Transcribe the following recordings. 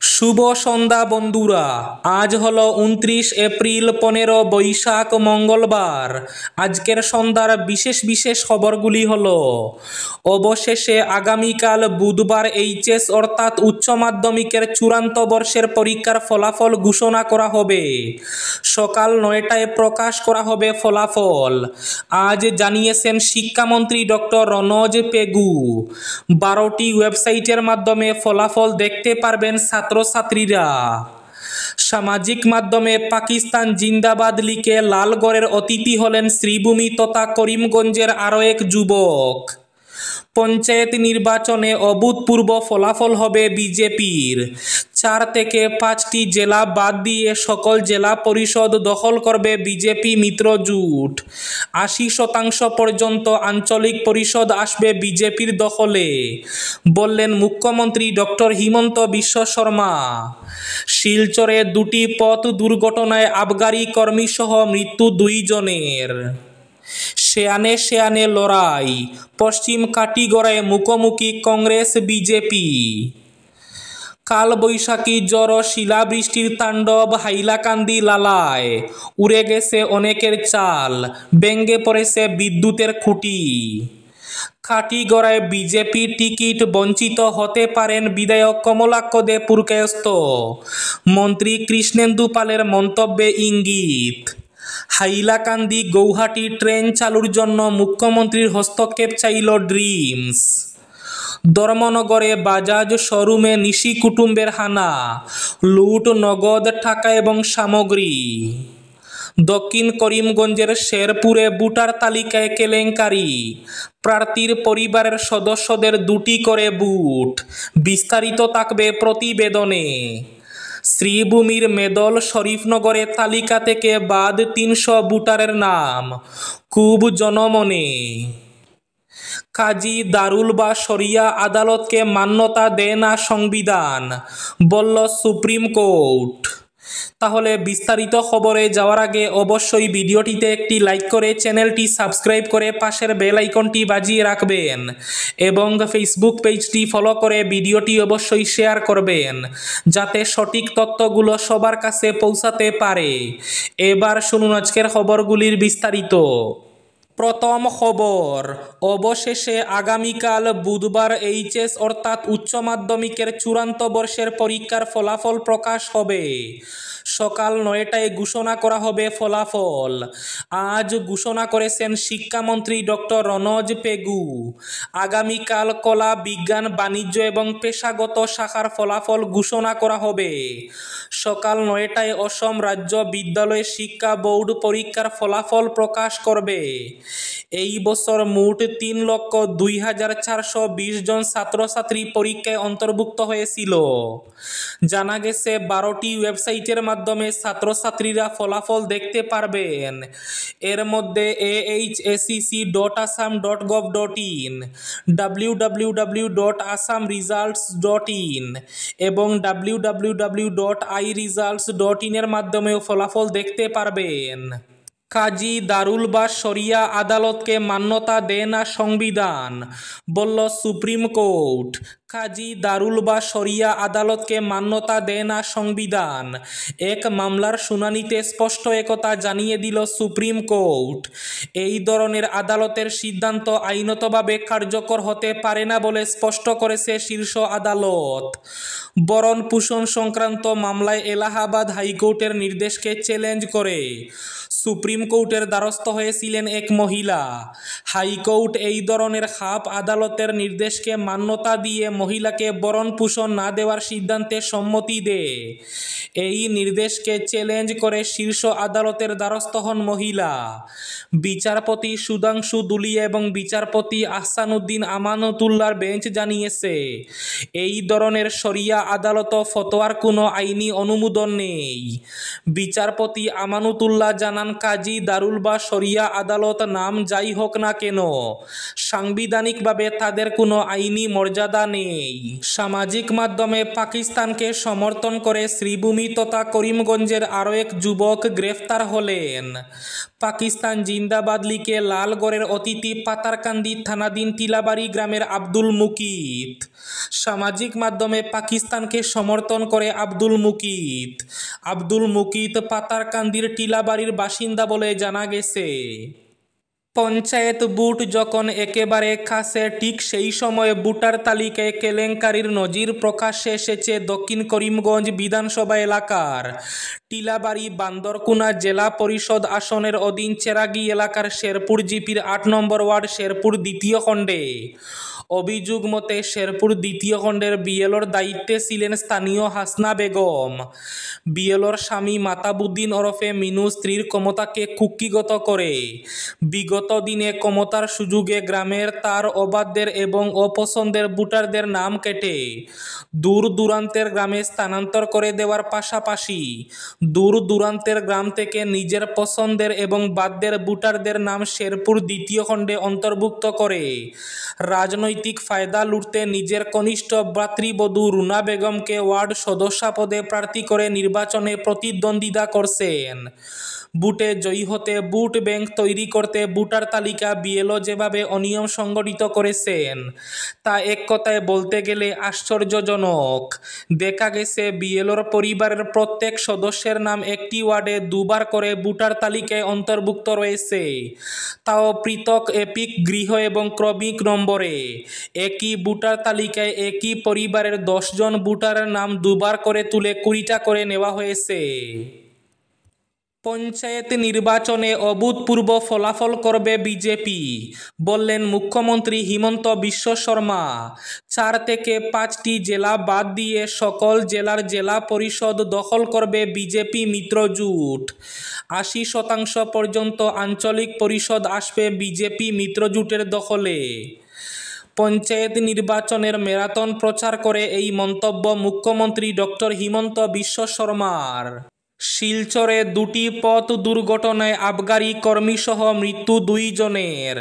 শুভ সন্ধ্যা বন্ধুরা। আজ হলো 29 এপ্রিল, 15 বৈশাখ, মঙ্গলবার। আজকের সন্ধ্যার বিশেষ বিশেষ খবরগুলি হলো: অবশেষে আগামীকাল বুধবার এইচএস অর্থাৎ উচ্চ মাধ্যমিকের চূড়ান্ত বর্ষের পরীক্ষার ফলাফল ঘোষণা করা হবে। সকাল 9টায় প্রকাশ করা হবে ফলাফল। আজ জানিয়েছেন শিক্ষামন্ত্রী ডক্টর রনজ পেগু। 12টি ওয়েবসাইটের মাধ্যমে ফলাফল দেখতে পারবেন ছাত্রছাত্রীরা। সামাজিক মাধ্যমে পাকিস্তান জিন্দাবাদ লিখে লালগড়ের অতিথি হলেন শ্রীভূমি তথা করিমগঞ্জের আরও এক যুবক। পঞ্চায়েত নির্বাচনে অভূতপূর্ব ফলাফল হবে বিজেপির। 4 থেকে 5টি জেলা বাদ দিয়ে সকল জেলা পরিষদ দখল করবে বিজেপি মিত্রজোট। 80% পর্যন্ত আঞ্চলিক পরিষদ আসবে বিজেপির দখলে, বললেন মুখ্যমন্ত্রী ডক্টর হিমন্ত বিশ্ব শর্মা। শিলচরে 2টি পথ দুর্ঘটনায় আবগারি কর্মীসহ মৃত্যু 2 জনের। সেয়ানে সেয়ানে লড়াই, পশ্চিম কাটিগড়ায় মুখোমুখি কংগ্রেস বিজেপি। কালবৈশাখী ঝড় ও শিলাবৃষ্টির তাণ্ডব হাইলাকান্দি লালায়, উড়ে গেছে অনেকের চাল, ভেঙে পড়েছে বিদ্যুতের খুঁটি। কাটিগড়ায় বিজেপি টিকিট বঞ্চিত হতে পারেন বিধায়ক কমলাক্ষ দে পুরকায়স্থ, মন্ত্রী কৃষ্ণেন্দু পালের মন্তব্যে ইঙ্গিত। হাইলাকান্দি গৌহাটি ট্রেন চালুর জন্য মুখ্যমন্ত্রীর হস্তক্ষেপ চাইল ড্রিমস। ধর্মনগরে বাজাজ শোরুমে নিশি কুটুম্বের হানা, লুট নগদ টাকা এবং সামগ্রী। দক্ষিণ করিমগঞ্জের শেরপুরে ভোটার তালিকায় কেলেঙ্কারি, প্রার্থীর পরিবারের সদস্যদের 2টি করে বুট। বিস্তারিত থাকবে প্রতিবেদনে। শ্রীভূমির মেদল শরীফনগরে তালিকা থেকে বাদ 300 ভোটারের নাম, খুব জনমনে। কাজী দারুল বা শরিয়া আদালতকে মান্যতা দেয় না সংবিধান, বলল সুপ্রিম কোর্ট। তাহলে বিস্তারিত খবরে যাওয়ার আগে অবশ্যই ভিডিওটিতে একটি লাইক করে চ্যানেলটি সাবস্ক্রাইব করে পাশের বেল আইকনটি বাজিয়ে রাখবেন এবং ফেসবুক পেজটি ফলো করে ভিডিওটি অবশ্যই শেয়ার করবেন, যাতে সঠিক তথ্যগুলো সবার কাছে পৌঁছাতে পারে। এবার শুনুন আজকের খবরগুলির বিস্তারিত। প্রথম খবর, অবশেষে আগামীকাল বুধবার এইচএস অর্থাৎ উচ্চ মাধ্যমিকের চূড়ান্ত বর্ষের পরীক্ষার ফলাফল প্রকাশ হবে। সকাল 9টায় ঘোষণা করা হবে ফলাফল। আজ ঘোষণা করেছেন শিক্ষামন্ত্রী ডক্টর রনজ পেগু। আগামীকাল কলা, বিজ্ঞান, বাণিজ্য এবং পেশাগত শাখার ফলাফল ঘোষণা করা হবে। সকাল 9টায় অসম রাজ্য বিদ্যালয় শিক্ষা বোর্ড পরীক্ষার ফলাফল প্রকাশ করবে। এই বছর মোট 3,02,420 জন ছাত্রছাত্রী পরীক্ষায় অন্তর্ভুক্ত হয়েছিল। জানা গেছে 12টি ওয়েবসাইটের মাধ্যমে ছাত্রছাত্রীরা ফলাফল দেখতে পারবেন। এর মধ্যে ahscc.assam.gov.in, www.assamresults.in এবং www.iresults.in এর মাধ্যমেও ফলাফল দেখতে পারবেন। কাজী দারুল বা শরিয়া আদালতকে মান্যতা দেয় না সংবিধান, বলল সুপ্রিম কোর্ট। কাজী দারুল বা শরিয়া আদালতকে মান্যতা দেয় না সংবিধান। এক মামলার শুনানিতে স্পষ্ট একথা জানিয়ে দিল সুপ্রিম কোর্ট। এই ধরনের আদালতের সিদ্ধান্ত আইনতভাবে কার্যকর হতে পারে না বলে স্পষ্ট করেছে শীর্ষ আদালত। ভরণ পোষণ সংক্রান্ত মামলায় এলাহাবাদ হাইকোর্টের নির্দেশকে চ্যালেঞ্জ করে সুপ্রিম কোর্টের দ্বারস্থ হয়েছিলেন এক মহিলা। হাইকোর্ট এই ধরনের হাপ আদালতের নির্দেশকে মান্যতা দিয়ে মহিলাকে ভরণ পোষণ না দেওয়ার সিদ্ধান্তে সম্মতি দেয়। এই নির্দেশকে চ্যালেঞ্জ করে শীর্ষ আদালতের দ্বারস্থ হন মহিলা। বিচারপতি সুধাংশু দুলিয়া এবং বিচারপতি আহসানুদ্দিন আমানতুল্লাহর বেঞ্চ জানিয়েছে, এই ধরনের শরিয়া আদালত ফতোয়ার কোনো আইনি অনুমোদন নেই। বিচারপতি আমানতুল্লাহ জানান, কাজী কাজী, দারুল বা শরিয়া আদালত নাম যাই হোক না কেন, সাংবিধানিকভাবে তাদের কোনো আইনি মর্যাদা নেই। সামাজিক মাধ্যমে পাকিস্তানকে সমর্থন করে শ্রীভূমি তথা করিমগঞ্জের আরও এক যুবক গ্রেফতার হলেন। পাকিস্তান জিন্দাবাদ লিখে লালগড়ের অতিথি পাতারকান্দি থানাধীন টিলাবাড়ি গ্রামের আব্দুল মুকিত। সামাজিক মাধ্যমে পাকিস্তানকে সমর্থন করে আব্দুল মুকিত পাতারকান্দির টিলাবাড়ির বাসিন্দা বলে জানা গেছে। পঞ্চায়েত ভোট যখন একেবারে কাছে, ঠিক সেই সময় ভোটার তালিকায় কেলেঙ্কারির নজির প্রকাশ্যে এসেছে দক্ষিণ করিমগঞ্জ বিধানসভা এলাকার টিলাবাড়ি বান্দরকুনা জেলা পরিষদ আসনের অধীন চেরাগি এলাকার শেরপুর জিপির ৮ নম্বর ওয়ার্ড শেরপুর দ্বিতীয় খণ্ডে। অভিযোগ মতে শেরপুর দ্বিতীয় খণ্ডের বিএলওর দায়িত্বে ছিলেন স্থানীয় হাসনা বেগম। বিএলওর স্বামী মাতাবুদ্দিন ওরফে মিনু স্ত্রীর ক্ষমতাকে কুক্ষিগত করে বিগত দিনে ক্ষমতার সুযোগে গ্রামের তার অবাধ্যের এবং অপছন্দের ভোটারদের নাম কেটে দূর দূরান্তের গ্রামে স্থানান্তর করে দেওয়ার পাশাপাশি দূর দূরান্তের গ্রাম থেকে নিজের পছন্দের এবং বাধ্যের ভোটারদের নাম শেরপুর দ্বিতীয় খণ্ডে অন্তর্ভুক্ত করে রাজনৈতিক ফায়দা লুটতে নিজের কনিষ্ঠ ভ্রাতৃবধূ রুনা বেগমকে ওয়ার্ড সদস্য পদে প্রার্থী করে নির্বাচনে প্রতিদ্বন্দ্বিতা করছেন। ভোটে জয়ী হতে ভোট ব্যাংক তৈরি করতে ভোটার তালিকা বিএলও যেভাবে অনিয়ম সংগঠিত করেছেন তা এক কথায় বলতে গেলে আশ্চর্যজনক। দেখা গেছে বিএলওর পরিবারের প্রত্যেক সদস্যের নাম একটি ওয়ার্ডে দুবার করে ভোটার তালিকায় অন্তর্ভুক্ত রয়েছে, তাও পৃথক এপিক গৃহ এবং ক্রমিক নম্বরে। একই ভোটার তালিকায় একই পরিবারের 10 জন ভোটারের নাম দুবার করে তুলে 20টা করে নেওয়া হয়েছে। পঞ্চায়েত নির্বাচনে অভূতপূর্ব ফলাফল করবে বিজেপি, বললেন মুখ্যমন্ত্রী হিমন্ত বিশ্ব শর্মা। 4 থেকে 5টি জেলা বাদ দিয়ে সকল জেলার জেলা পরিষদ দখল করবে বিজেপি মিত্রজোট। 80% পর্যন্ত আঞ্চলিক পরিষদ আসবে বিজেপি মিত্রজোটের দখলে। পঞ্চায়েত নির্বাচনের ম্যারাথন প্রচার করে এই মন্তব্য মুখ্যমন্ত্রী ডক্টর হিমন্ত বিশ্ব শর্মার। শিলচরে 2টি পথ দুর্ঘটনায় আবগারি কর্মীসহ মৃত্যু 2 জনের।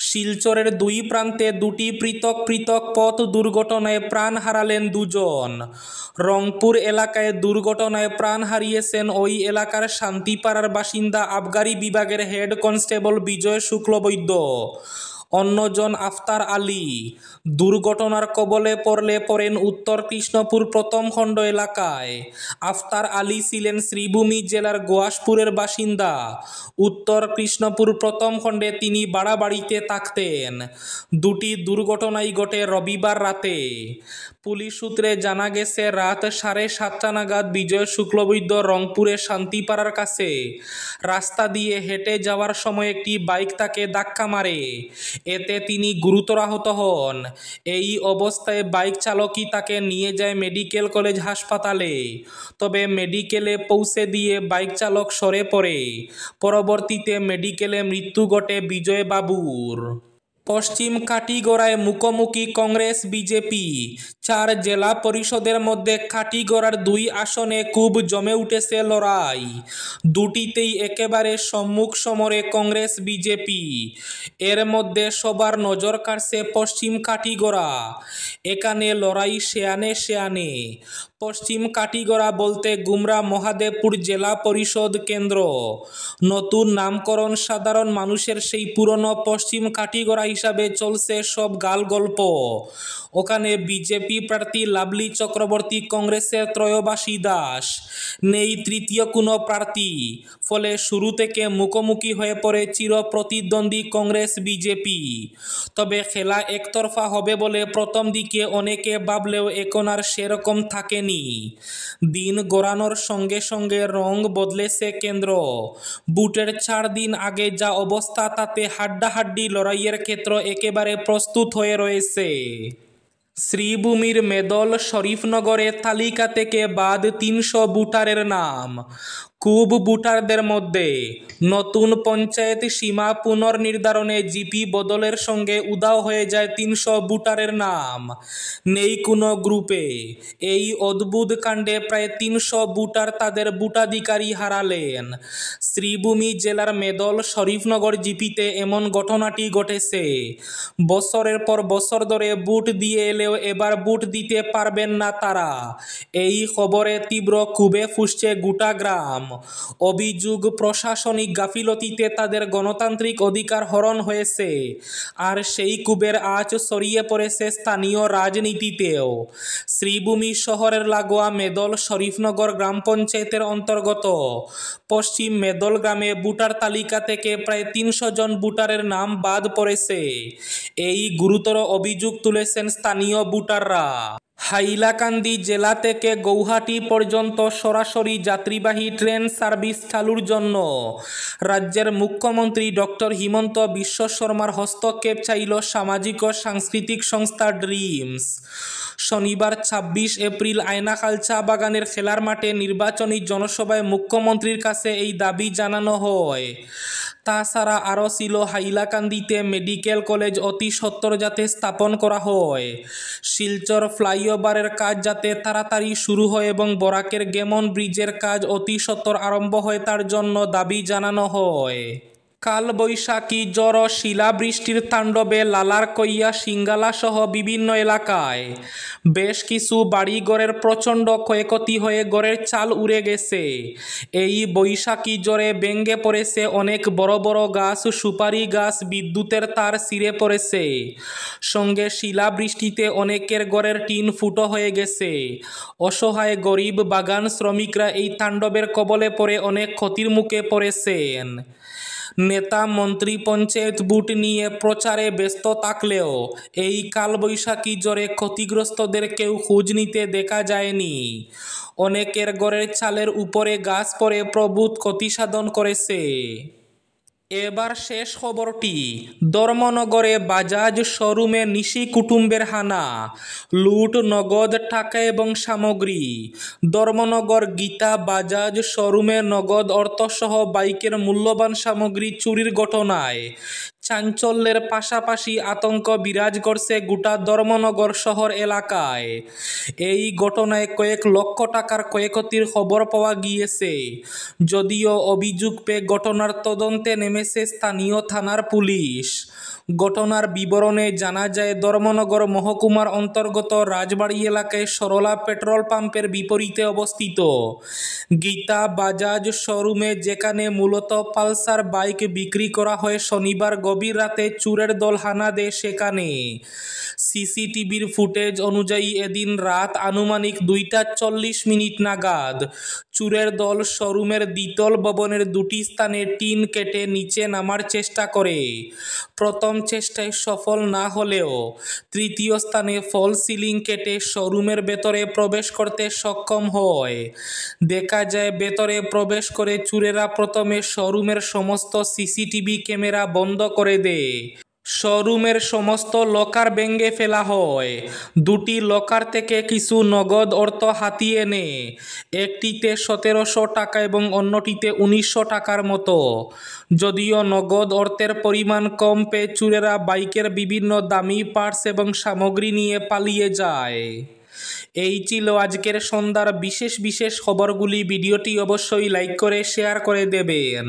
শিলচরের 2 প্রান্তে 2টি পৃথক পৃথক পথ দুর্ঘটনায় প্রাণ হারালেন 2 জন। রংপুর এলাকায় দুর্ঘটনায় প্রাণ হারিয়েছেন ওই এলাকার শান্তিপাড়ার বাসিন্দা আবগারি বিভাগের হেড কনস্টেবল বিজয় শুক্লবৈদ্য। অন্যজন আফতার আলী। দুর্ঘটনার কবলে পড়েন উত্তর কৃষ্ণপুর প্রথম খণ্ড এলাকায়। আফতার আলী ছিলেন শ্রীভূমি জেলার গোয়াসপুরের বাসিন্দা। উত্তর কৃষ্ণপুর প্রথম খণ্ডে তিনি বাড়াবাড়িতে থাকতেন। 2টি দুর্ঘটনাই ঘটে রবিবার রাতে। পুলিশ সূত্রে জানা গেছে রাত 7:30 নাগাদ বিজয় শুক্লবৈদ্য রংপুরে শান্তিপাড়ার কাছে রাস্তা দিয়ে হেঁটে যাওয়ার সময় একটি বাইক তাকে ধাক্কা মারে। এতে তিনি গুরুতর আহত হন। এই অবস্থায় বাইক চালকই তাকে নিয়ে যায় মেডিকেল কলেজ হাসপাতালে। তবে মেডিকেলে পৌঁছে দিয়ে বাইক চালক সরে পড়ে। পরবর্তীতে মেডিকেলে মৃত্যু ঘটে বিজয় বাবুর। পশ্চিম কাটিগড়ায় মুখোমুখি কংগ্রেস বিজেপি। 4 জেলা পরিষদের মধ্যে কাটিগড়ার 2 আসনে খুব জমে উঠেছে লড়াই। 2টিতেই একেবারে সম্মুখ সমরে কংগ্রেস বিজেপি। এর মধ্যে সবার নজর কাড়ছে পশ্চিম কাটিগড়া। এখানে লড়াই সেয়ানে। পশ্চিম কাটিগড়া বলতে গুমরা মহাদেবপুর জেলা পরিষদ কেন্দ্র। নতুন নামকরণ সাধারণ মানুষের সেই পুরনো পশ্চিম কাটিগড়া হিসাবে চলছে সব গাল গল্প। ওখানে বিজেপি প্রার্থী লাভলি চক্রবর্তী, কংগ্রেসের ত্রয়োবাসী দাস, নেই তৃতীয় কোনো প্রার্থী। ফলে শুরু থেকে মুখোমুখি হয়ে পড়ে চির প্রতিদ্বন্দ্বী কংগ্রেস বিজেপি। তবে খেলা একতরফা হবে বলে প্রথম দিকে অনেকে ভাবলেও এখন আর সেরকম থাকেনি। দিন গড়ানোর সঙ্গে সঙ্গে রং বদলেছে কেন্দ্র। ভোটের 4 দিন আগে যা অবস্থা তাতে হাড্ডাহাড্ডি লড়াইয়ের ক্ষেত্র একেবারে প্রস্তুত হয়ে রয়েছে। শ্রীভূমির মেদল শরীফনগরে তালিকা থেকে বাদ 300 ভোটারের নাম। কুব ভোটারদের মধ্যে নতুন পঞ্চায়েত সীমা পুনর্নির্ধারণে জিপি বদলের সঙ্গে উধাও হয়ে যায় ৩০০ ভোটারের নাম, নেই কোনো গ্রুপে। এই অদ্ভুত কাণ্ডে প্রায় ৩০০ ভোটার তাদের ভোটাধিকারই হারালেন। শ্রীভূমি জেলার মেদল শরীফনগর জিপিতে এমন ঘটনাটি ঘটেছে। বছরের পর বছর ধরে ভোট দিয়ে এলেও এবার ভোট দিতে পারবেন না তারা। এই খবরে তীব্র ক্ষোভে ফুঁসছে গোটা গ্রাম। অভিযোগ, প্রশাসনিক গাফিলতিতে তাদের গণতান্ত্রিক অধিকার হরণ হয়েছে। আর সেই ক্ষোভের আঁচ ছড়িয়ে পড়েছে স্থানীয় রাজনীতিতেও। শ্রীভূমি শহরের লাগোয়া মেদল শরীফনগর গ্রাম পঞ্চায়েতের অন্তর্গত পশ্চিম মেদল গ্রামে ভোটার তালিকা থেকে প্রায় ৩০০ জন ভোটারের নাম বাদ পড়েছে। এই গুরুতর অভিযোগ তুলেছেন স্থানীয় ভোটাররা। হাইলাকান্দি জেলা থেকে গৌহাটি পর্যন্ত সরাসরি যাত্রীবাহী ট্রেন সার্ভিস চালুর জন্য রাজ্যের মুখ্যমন্ত্রী ডক্টর হিমন্ত বিশ্ব শর্মার হস্তক্ষেপ চাইল সামাজিক ও সাংস্কৃতিক সংস্থা ড্রিমস। শনিবার ২৬ এপ্রিল আয়নাখাল চা বাগানের খেলার মাঠে নির্বাচনী জনসভায় মুখ্যমন্ত্রীর কাছে এই দাবি জানানো হয়। তাছাড়া আরও ছিল হাইলাকান্দিতে মেডিকেল কলেজ অতি সত্বর যাতে স্থাপন করা হয়, শিলচর ফ্লাইওভারের কাজ যাতে তাড়াতাড়ি শুরু হয় এবং বরাকের গেমন ব্রিজের কাজ অতি সত্বর আরম্ভ হয় তার জন্য দাবি জানানো হয়। কালবৈশাখী ঝড় ও শিলাবৃষ্টির তাণ্ডবে লালারকইয়া, সিঙ্গালা সহ বিভিন্ন এলাকায় বেশ কিছু বাড়িঘরের প্রচণ্ড ক্ষয়ক্ষতি হয়ে ঘরের চাল উড়ে গেছে। এই বৈশাখী ঝড়ে ভেঙে পড়েছে অনেক বড় বড় গাছ, সুপারি গাছ, বিদ্যুতের তার ছিঁড়ে পড়েছে। সঙ্গে শিলাবৃষ্টিতে অনেকের ঘরের টিন ফুটো হয়ে গেছে। অসহায় গরিব বাগান শ্রমিকরা এই তাণ্ডবের কবলে পড়ে অনেক ক্ষতির মুখে পড়েছেন। নেতা মন্ত্রী পঞ্চায়েত ভোট নিয়ে প্রচারে ব্যস্ত থাকলেও এই কালবৈশাখী ঝড়ে ক্ষতিগ্রস্তদের কেউ খোঁজ নিতে দেখা যায়নি। অনেকের ঘরের চালের উপরে গাছ পড়ে প্রভূত ক্ষতিসাধন করেছে। এবার শেষ খবরটি। ধর্মনগরে বাজাজ শোরুমে নিশি কুটুম্বের হানা, লুট, নগদ টাকা এবং সামগ্রী। ধর্মনগর গীতা বাজাজ শোরুমে নগদ অর্থসহ বাইকের মূল্যবান সামগ্রী চুরির ঘটনায় চাঞ্চল্যের পাশাপাশি আতঙ্ক বিরাজ করছে গোটা ধর্মনগর শহর এলাকায়। এই ঘটনায় কয়েক লক্ষ টাকার ক্ষয়ক্ষতির খবর পাওয়া গিয়েছে। যদিও অভিযোগ পেয়ে ঘটনার তদন্তে নেমেছে স্থানীয় থানার পুলিশ। ঘটনার বিবরণে জানা যায়, ধর্মনগর মহকুমার অন্তর্গত রাজবাড়ি এলাকায় সরলা পেট্রোল পাম্পের বিপরীতে অবস্থিত গীতা বাজাজ শোরুমে, যেখানে মূলত পালসার বাইক বিক্রি করা হয়, শনিবার গভীর রাতে চোরের দল হানা দেয় সেখানে। সিসিটিভির ফুটেজ অনুযায়ী এদিন রাত আনুমানিক 2টা 40 নাগাদ চোরের দল শোরুমের দ্বিতল ভবনের দুটি স্থানে টিন কেটে নিচে নামার চেষ্টা করে। প্রথম চেষ্টায় সফল না হলেও তৃতীয় স্থানে ফল সিলিং কেটে শোরুমের ভেতরে প্রবেশ করতে সক্ষম হয়। দেখা যায়, ভেতরে প্রবেশ করে চোরেরা প্রথমে শোরুমের সমস্ত সিসিটিভি ক্যামেরা বন্ধ করে দেয়। শোরুমের সমস্ত লকার ভেঙে ফেলা হয়। দুটি লকার থেকে কিছু নগদ অর্থ হাতিয়ে নেয়। একটিতে 1700 টাকা এবং অন্যটিতে 1900 টাকার মতো। যদিও নগদ অর্থের পরিমাণ কম পেয়ে চোরেরা বাইকের বিভিন্ন দামি পার্টস এবং সামগ্রী নিয়ে পালিয়ে যায়। এই ছিল আজকের সন্ধ্যার বিশেষ খবরগুলি। ভিডিওটি অবশ্যই লাইক করে শেয়ার করে দেবেন।